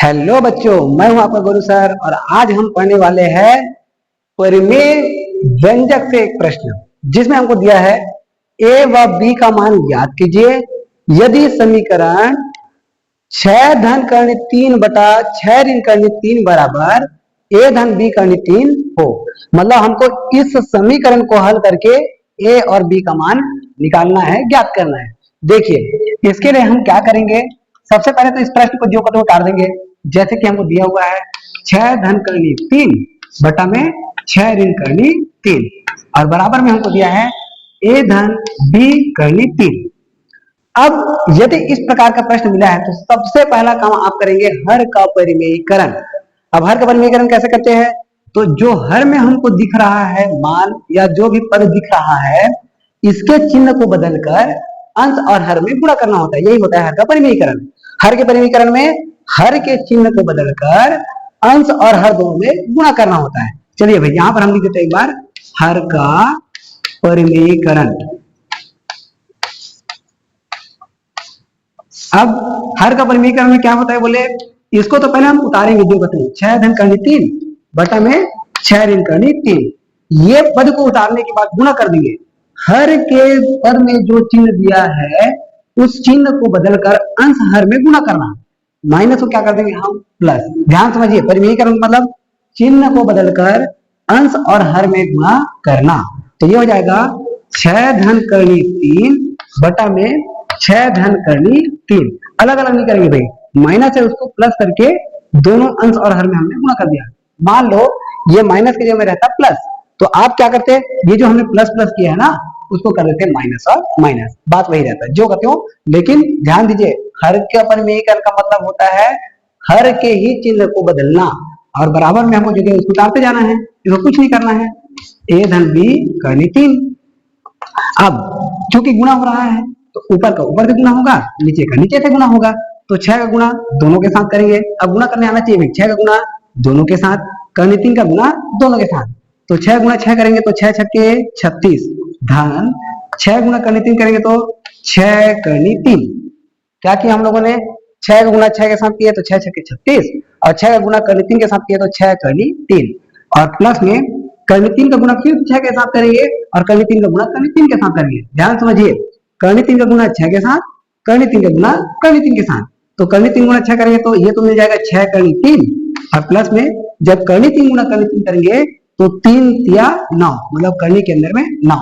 Hello बच्चों, मैं हूं आपका गुरु सर और आज हम पढ़ने वाले हैं परिमेय व्यंजक से एक प्रश्न जिसमें हमको दिया है ए व बी का मान ज्ञात कीजिए यदि समीकरण 6 धन कर्ण 3 बटा 6 ऋण कर्ण 3 बराबर ए धन बी कर्ण 3 हो। मतलब हमको इस समीकरण को हल करके ए और बी का मान निकालना है, ज्ञात करना है। देखिए इसके लिए हम क्या करेंगे, सबसे पहले तो इस प्रश्न को जो करते उतार देंगे। जैसे कि हमको दिया हुआ है 6 धन करनी 3 बटा में 6 ऋण करनी 3 और बराबर में हमको दिया है ए धन बी करनी 3। अब यदि इस प्रकार का प्रश्न मिला है तो सबसे पहला काम आप करेंगे हर का परिमेयीकरण। अब हर का परिमेयीकरण कैसे करते हैं, तो जो हर में हमको दिख रहा है मान या जो भी पद दिख रहा है इसके चिन्ह को बदलकर अंश और हर में गुणा करना होता है। यही होता है हर का परिमेयीकरण। हर के परिमेयीकरण में हर के चिन्ह को बदलकर अंश और हर दोनों में गुणा करना होता है। चलिए भाई यहां पर हम लिख देते हैं एक बार हर का परिमेयीकरण। अब हर का परिमेयीकरण में क्या होता है बोले, इसको तो पहले हम उतारेंगे जो बताइए 6 धन करनी 3 बटा में 6 ऋण करनी 3। ये पद को उतारने के बाद गुणा कर देंगे। हर के पद में जो चिन्ह दिया है उस चिन्ह को बदलकर अंश हर में गुणा करना, माइनस को क्या कर देंगे हम प्लस। ध्यान समझिए, परिमेयीकरण मतलब चिन्ह को बदलकर अंश और हर में गुणा करना। तो ये हो जाएगा 6 धन करनी 3 बटा में 6 धन करनी 3। अलग अलग नहीं करेंगे भाई, माइनस है उसको प्लस करके दोनों अंश और हर में हमने गुणा कर दिया। मान लो ये माइनस के जगह में रहता प्लस, तो आप क्या करते हैं, ये जो हमने प्लस प्लस किया है ना उसको कर देते हैं माइनस और माइनस, बात वही रहता है जो कहते हो। लेकिन ध्यान दीजिए हर के परिमेयीकरण का मतलब होता है हर के ही चिन्ह को बदलना और बराबर में हमको जगह उसको उतारते जाना है, इसको कुछ नहीं करना है। ए धन बी करनी 3। अब चूंकि गुणा हो रहा है तो ऊपर का ऊपर से गुणा होगा, नीचे का नीचे से गुणा होगा। तो 6 का गुणा दोनों के साथ करेंगे। अब गुणा करने आना चाहिए, 6 का गुणा दोनों के साथ, करनी 3 का गुणा दोनों के साथ। तो 6 गुणा 6 करेंगे तो 6 छक्के 36 धन 6 गुणा करनी 3 करेंगे तो 6 करनी 3। क्या किया हम लोगों ने, 6 का गुणा 6 के साथ किया तो 6 छक्के 36 और 6 का गुणा करनी 3 के साथ किया तो 6 करनी 3 और प्लस में करनी 3 का गुणा फिर 6 के साथ करेंगे और करनी 3 का गुणा करनी 3 के साथ करेंगे। ध्यान समझिए, करनी 3 का गुणा 6 के साथ, करनी 3 का गुणा करनी 3 के साथ। तो करनी 3 गुणा 6 करेंगे तो ये तो मिल जाएगा 6 करनी 3 और प्लस में जब करनी 3 गुणा करनी 3 करेंगे तो 3 तिया 9, मतलब करनी के अंदर में 9।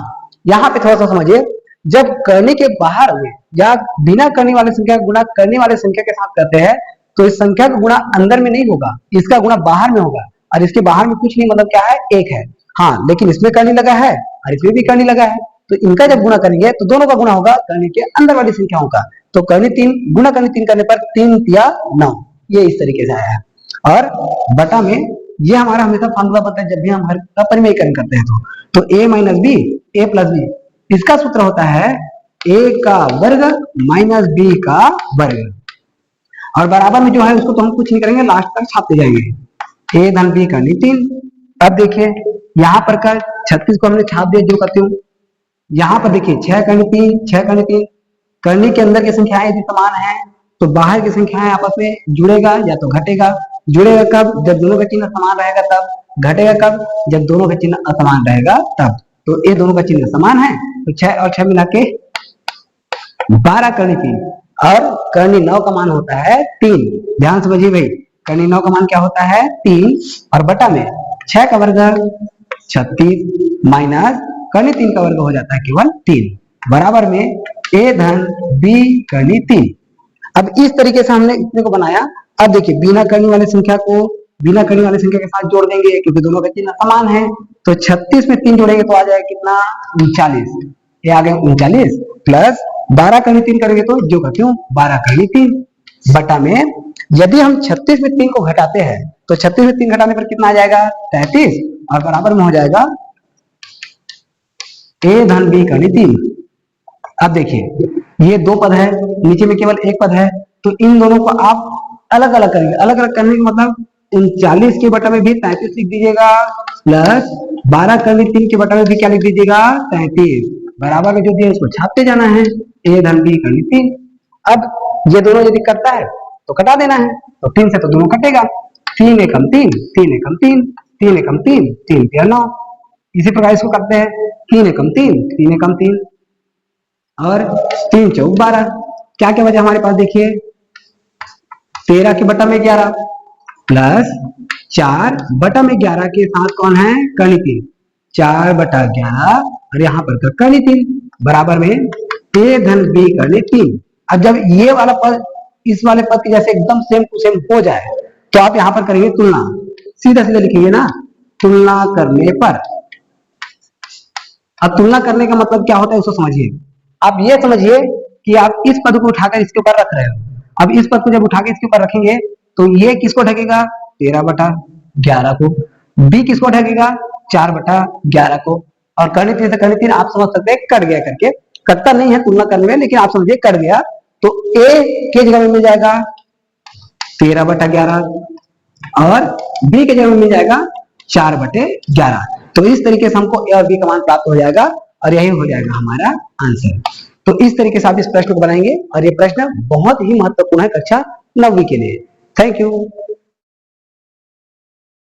यहाँ पे थोड़ा सा समझिए, जब करनी के बाहर में या बिना करने वाले संख्या गुणा करने वाले संख्या के साथ करते हैं तो इस संख्या का गुणा अंदर में नहीं होगा, इसका गुणा बाहर में होगा और इसके बाहर में कुछ नहीं, मतलब क्या है, 1 है। हाँ लेकिन इसमें करनी लगा है और इसमें भी करनी लगा है, तो इनका जब गुणा करेंगे तो दोनों का गुणा होगा करनी के अंदर वाली संख्याओं का। तो करनी 3 गुणा करनी 3 करने पर 3 तिया 9, ये इस तरीके से आया है। और बटा में ये हमारा हमेशा फॉर्मूला पता है जब भी हम हर का परिमेयीकरण करते हैं तो a minus B A plus B, इसका सूत्र होता है a का वर्ग माइनस b का वर्ग और बराबर में जो है उसको तो हम कुछ नहीं करेंगे, लास्ट तक छापते जाएंगे a धन b करनी 3। अब देखिए यहाँ पर कर 36 को हमने छाप दिया जो करते हो। यहाँ पर देखिए 6 करनी 3 6 करनी 3, करनी के अंदर की संख्याएं यदि समान है तो बाहर की संख्याएं आपस में जुड़ेगा या तो घटेगा। जुड़ेगा कब, जब दोनों का चिन्ह समान रहेगा तब। घटेगा कब, जब दोनों का चिन्ह असमान रहेगा तब। तो ये दोनों का चिन्ह समान है तो 6 और 6 मिला के 12 करनी 3 और करनी 9 का मान होता है 3। ध्यान समझिए भाई, करनी 9 का मान क्या होता है 3 और बटा में 6 का वर्ग 36 माइनस करनी 3 का वर्ग हो जाता है केवल 3 बराबर में a धन b करनी 3। अब इस तरीके से हमने इतने को बनाया। अब देखिए बिना करने वाली संख्या को बिना करने वाली संख्या के साथ जोड़ देंगे क्योंकि दोनों का चिन्ह समान है। तो 36 में 3 जोड़ेंगे तो आ जाएगा कितना 39, ये आ गया 39 प्लस 12 करनी 3 करेंगे तो जो का क्यों 12 करनी 3 बटा में यदि हम 36 में 3 को घटाते हैं तो 36 में 3 घटाने पर कितना आ जाएगा 33 और बराबर में हो जाएगा a धन b करनी 3। अब देखिए ये 2 पद है, नीचे में केवल 1 पद है, तो इन दोनों को आप अलग अलग करेंगे। अलग अलग करने का मतलब 39 के बटा में भी 33 लिख दीजिएगा प्लस 12 करनी 3 के बटा में भी क्या लिख दीजिएगा 33 बराबर में जो दिया इसको छापते जाना है a धन b करनी 3। अब ये दोनों यदि करता है तो कटा देना है, तो 3 से तो दोनों कटेगा, 3 एकम 3, 3 एकम 3, 3 एकम 3, 3 3 9। इसी प्रकार इसको करते हैं, 3 एकम 3, 3 एकम 3 और 3 चौक 12। क्या क्या बचा हमारे पास देखिए, 13 के बटा में 11 प्लस 4 बटा में 11 के साथ कौन है, कर्ण 3, 4 बटा 11 और यहाँ पर कर्ण 3 बराबर में a धन b कर्ण 3। अब जब ये वाला पद इस वाले पद के जैसे एकदम सेम टू सेम हो जाए तो आप यहाँ पर करेंगे तुलना, सीधा सीधा लिखेंगे ना, तुलना करने पर। अब तुलना करने का मतलब क्या होता है उसको समझिए। आप ये समझिए कि आप इस पद को उठाकर इसके ऊपर रख रहे हो, अब इस पद को जब उठा के इसके ऊपर रखेंगे तो ये किसको ढकेगा, 13 बटा 11 को, b किसको ढकेगा, 4 बटा 11 को, और कर्ण 3 से कर्ण 3 आप समझ सकते हैं कट गया करके, कटता नहीं है तुलना करने में, लेकिन आप समझिए कट गया, तो a के जगह में मिल जाएगा 13 बटा 11 और b के जगह में मिल जाएगा 4 बटे 11। तो इस तरीके से हमको a और b का मान प्राप्त हो जाएगा और यही हो जाएगा हमारा आंसर। तो इस तरीके से आप इस प्रश्न को बनाएंगे और ये प्रश्न बहुत ही महत्वपूर्ण है कक्षा 9वीं के लिए। Thank you.